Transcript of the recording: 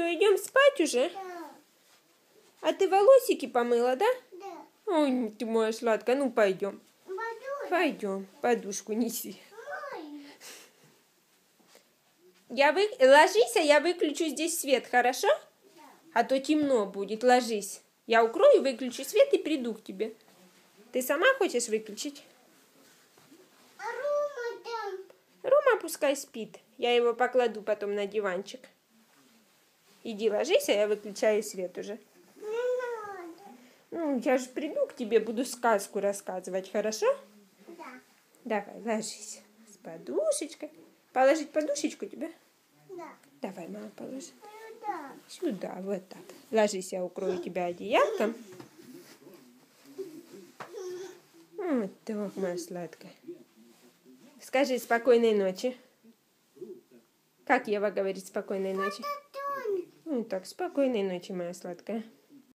что, идем спать уже? Да. А ты волосики помыла, да? Да. Ой, ты моя сладкая, ну пойдем. Подушка. Пойдем, подушку неси. Мой. Ложись, а я выключу здесь свет, хорошо? Да. А то темно будет, ложись. Я укрою, выключу свет и приду к тебе. Ты сама хочешь выключить? А Рома там. Рома пускай спит. Я его покладу потом на диванчик. Иди ложись, а я выключаю свет уже. Не надо. Ну, я же приду к тебе, буду сказку рассказывать, хорошо? Да. Давай, ложись. С подушечкой. Положить подушечку тебе? Да. Давай, мама, положит. Да. Сюда, вот так. Ложись, я укрою тебя одеялком. Вот так, моя сладкая. Скажи спокойной ночи. Как Ева говорит спокойной ночи? Татон. Ну так, спокойной ночи, моя сладкая.